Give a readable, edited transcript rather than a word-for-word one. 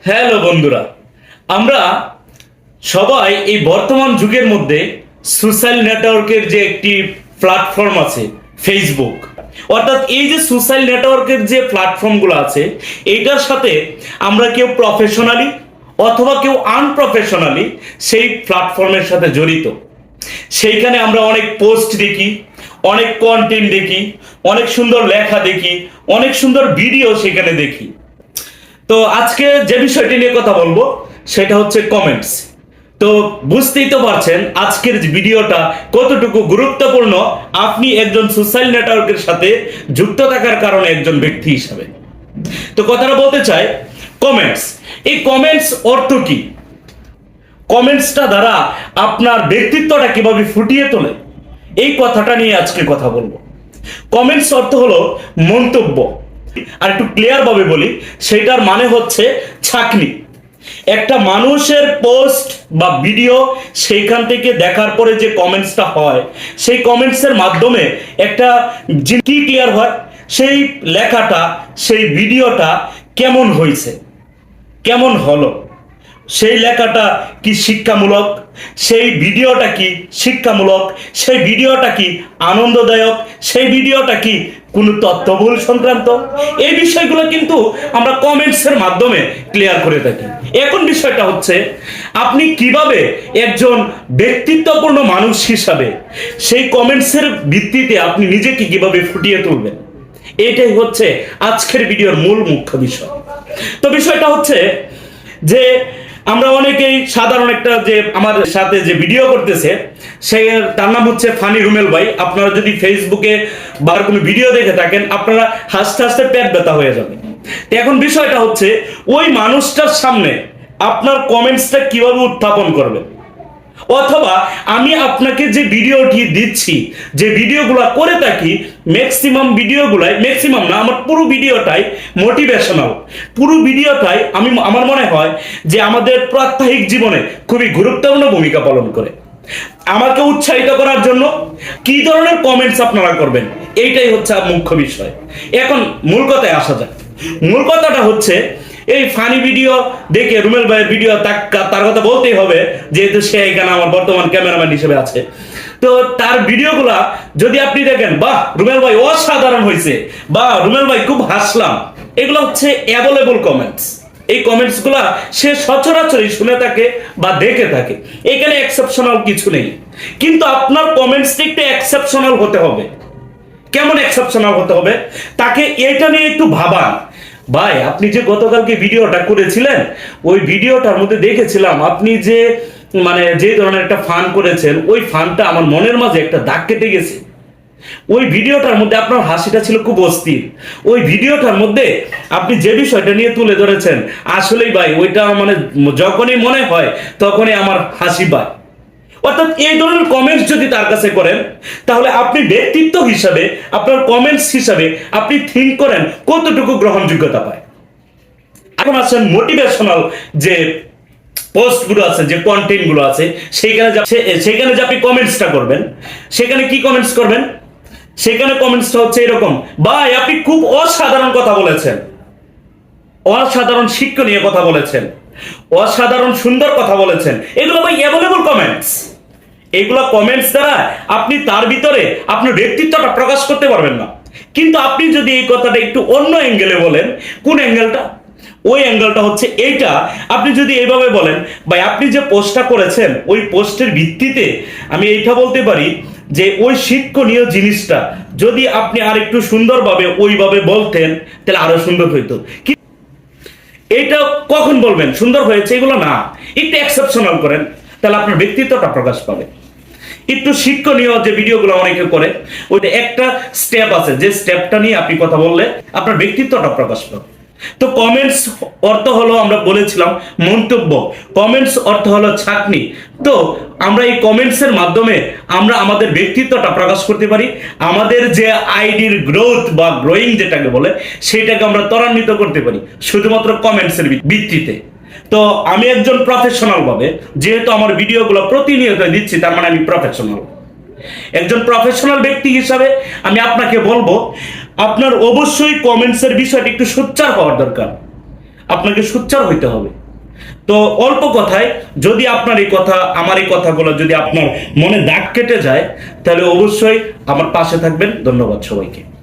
Hello বন্ধুরা, আমরা সবাই এই বর্তমান যুগের মধ্যে সোশ্যাল নেটওয়ার্কের যে একটি প্ল্যাটফর্ম আছে ফেসবুক, অর্থাৎ এই যে সোশ্যাল নেটওয়ার্কের যে প্ল্যাটফর্মগুলো আছে এইটার সাথে আমরা কেউ প্রফেশনালি অথবা কেউ আনপ্রফেশনালি সেই প্ল্যাটফর্মের সাথে জড়িত। সেইখানে আমরা অনেক পোস্ট দেখি, অনেক কন্টেন্ট দেখি, অনেক সুন্দর লেখা দেখি, অনেক সুন্দর ভিডিও সেখানে দেখি। তো আজকে যে বিষয়টি নিয়ে কথা বলবো সেটা হচ্ছে কমেন্টস। তো বুঝতেই তো পারছেন আজকের ভিডিওটা কতটুকু গুরুত্বপূর্ণ আপনি একজন সোশ্যাল নেটওয়ার্কের সাথে যুক্ত থাকার কারণে একজন ব্যক্তি হিসাবে। তো কথাটা বলতে চাই, কমেন্টস, এই কমেন্টস অর্থ কি? কমেন্টসটা দ্বারা আপনার ব্যক্তিত্বটা কিভাবে ফুটিয়ে তোলে, এই কথাটা নিয়ে আজকে কথা বলবো। কমেন্টস অর্থ হলো মন্তব্য। আর একটু ক্লিয়ার ভাবে বলি, সেটার মানে হচ্ছে ছাঁকনি। একটা মানুষের পোস্ট বা ভিডিও সেইখান থেকে দেখার পরে যে কমেন্টসটা হয়, সেই কমেন্টসের মাধ্যমে একটা কি ক্লিয়ার হয়, সেই লেখাটা, সেই ভিডিওটা কেমন হয়েছে, কেমন হলো, সেই লেখাটা কি শিক্ষামূলক, সেই ভিডিওটা কি শিক্ষামূলক, সেই ভিডিওটা কি আনন্দদায়ক, সেই ভিডিওটা কি কোনো তথ্যবহুল সংক্রান্ত, এই বিষয়গুলো কিন্তু আমরা কমেন্টসের মাধ্যমে ক্লিয়ার করে থাকি। এখন বিষয়টা হচ্ছে আপনি কিভাবে একজন ব্যক্তিত্বপূর্ণ মানুষ হিসাবে সেই কমেন্টসের ভিত্তিতে আপনি নিজেকে কিভাবে ফুটিয়ে তুলবেন, এটাই হচ্ছে আজকের ভিডিওর মূল মুখ্য বিষয়। তো বিষয়টা হচ্ছে যে আমরা অনেকেই সাধারণ একটা যে আমার সাথে যে ভিডিও করতেছে সে, তার নাম হচ্ছে ফানি রুমেল ভাই। আপনারা যদি ফেসবুকে বা কোনো ভিডিও দেখে থাকেন, আপনারা হাসতে হাসতে পেট ব্যথা হয়ে যাবে। এখন বিষয়টা হচ্ছে ওই মানুষটার সামনে আপনার কমেন্টসটা কিভাবে উত্থাপন করবে, অথবা আমি আপনাকে যে ভিডিওটি দিচ্ছি, যে ভিডিওগুলো করে থাকি, ম্যাক্সিমাম ভিডিওগুলাই, ম্যাক্সিমাম না, আমার পুরো ভিডিওটাই মোটিভেশনাল। পুরো ভিডিওটাই আমার মনে হয় যে আমাদের প্রাত্যহিক জীবনে খুবই গুরুত্বপূর্ণ ভূমিকা পালন করে। আমাকে উৎসাহিত করার জন্য কি ধরনের কমেন্টস আপনারা করবেন, এইটাই হচ্ছে মুখ্য বিষয়। এখন মূল কথায় আসা যাক। মূল কথাটা হচ্ছে এই ফানি ভিডিও দেখে রুমেল ভাইয়ের ভিডিও তার কথা বলতেই হবে, যেহেতু সে এখানে আমার বর্তমান ক্যামেরাম্যান হিসেবে আছে। তো তার ভিডিওগুলা যদি আপনি দেখেন, বাহ রুমেল ভাই অসাধারণ হয়েছে, বা রুমেল ভাই খুব হাসলাম, এগুলো হচ্ছে অ্যাভেলেবল কমেন্টস। এই কমেন্টস গুলা সে সচরাচরই শুনে থাকে বা দেখে থাকে, এখানে এক্সেপশনাল কিছু নেই। কিন্তু আপনার কমেন্টসটা একটু এক্সেপশনাল হতে হবে। কেমন এক্সেপশনাল হতে হবে, তাকে এটা নিয়ে একটু ভাবান। ভাই আপনি যে গতকালকে ভিডিওটা করেছিলেন, ওই ভিডিওটার মধ্যে দেখেছিলাম আপনি যে যে ধরনের একটা ফান করেছেন, ওই ফানটা আমার মনের মাঝে একটা দাগ কেটে গেছে। ওই ভিডিওটার মধ্যে আপনার হাসিটা ছিল খুব অস্থির। ওই ভিডিওটার মধ্যে আপনি যে বিষয়টা নিয়ে তুলে ধরেছেন, আসলেই ভাই ওইটা যখনই মনে হয় তখনই আমার হাসি পায়। অর্থাৎ এই ধরনের কমেন্টস যদি তার কাছে করেন, তাহলে আপনি ব্যক্তিত্ব হিসাবে, আপনার কমেন্টস হিসাবে আপনি থিঙ্ক করেন কতটুকু গ্রহণযোগ্যতা পায়। এখন আসেন মোটিভেশনাল যে পোস্টগুলো আছে, যে কন্টেন্টগুলো আছে, সেখানে যে আপনি কমেন্টসটা করবেন, সেখানে কি কমেন্টস করবেন? সেখানে কমেন্টসটা হচ্ছে এরকম, ভাই আপনি খুব অসাধারণ কথা বলেছেন, অসাধারণ শিক্ষণীয় কথা বলেছেন, অসাধারণ সুন্দর কথা বলেছেন। এগুলো ভাই অ্যাভেলেবল কমেন্টস। এগুলো কমেন্টস দ্বারা আপনি তার ভিতরে আপনার ব্যক্তিত্বটা প্রকাশ করতে পারবেন না। কিন্তু আপনি যদি এই কথাটা একটু অন্য অ্যাঙ্গেলে বলেন, কোন অ্যাঙ্গেলটা? ওই অ্যাঙ্গেলটা হচ্ছে এইটা। আপনি যদি এইভাবে বলেন, ভাই আপনি যে পোস্টটা করেছেন, ওই পোস্টের ভিত্তিতে আমি এইটা বলতে পারি যে ওই শিক্ষণীয় জিনিসটা যদি আপনি আর একটু সুন্দরভাবে ওইভাবে বলতেন, তাহলে আরো সুন্দর হইতো। এটা কখন বলবেন সুন্দর হয়েছে, এগুলো না, একটু এক্সেপশনাল করেন, তাহলে আপনার ব্যক্তিত্বটা প্রকাশ পাবে। একটু শিক্ষণীয় যে ভিডিওগুলো অনেকে করে, ওইটা একটা স্টেপ আছে, যে স্টেপটা নিয়ে আপনি কথা বললে আপনার ব্যক্তিত্বটা প্রকাশ পাবে। তো কমেন্টস অর্থ হলো, আমরা বলেছিলাম মন্তব্য, কমেন্টস অর্থ হলো ছাঁকনি। তো আমরা এই কমেন্টসের মাধ্যমে আমরা আমাদের ব্যক্তিত্বটা প্রকাশ করতে পারি, আমাদের যে আইডির গ্রোথ বা গ্রোয়িং যেটাকে বলে, সেটাকে আমরা ত্বরান্বিত করতে পারি শুধুমাত্র কমেন্টসের ভিত্তিতে। তো আমি একজন প্রফেশনাল ভাবে, যেহেতু আমার ভিডিওগুলো প্রতিনিয়ত দিচ্ছি, তার মানে আমি প্রফেশনাল। একজন প্রফেশনাল ব্যক্তি হিসাবে আমি আপনাকে বলবো, আপনার অবশ্যই কমেন্টসের বিষয়টি একটু সোচ্চার হওয়ার দরকার। আপনাকে সোচ্চার হইতে হবে। তো অল্প কথায়, যদি আপনার এই কথা, আমার এই কথাগুলো যদি আপনার মনে দাগ কেটে যায়, তাহলে অবশ্যই আমার পাশে থাকবেন। ধন্যবাদ সবাইকে।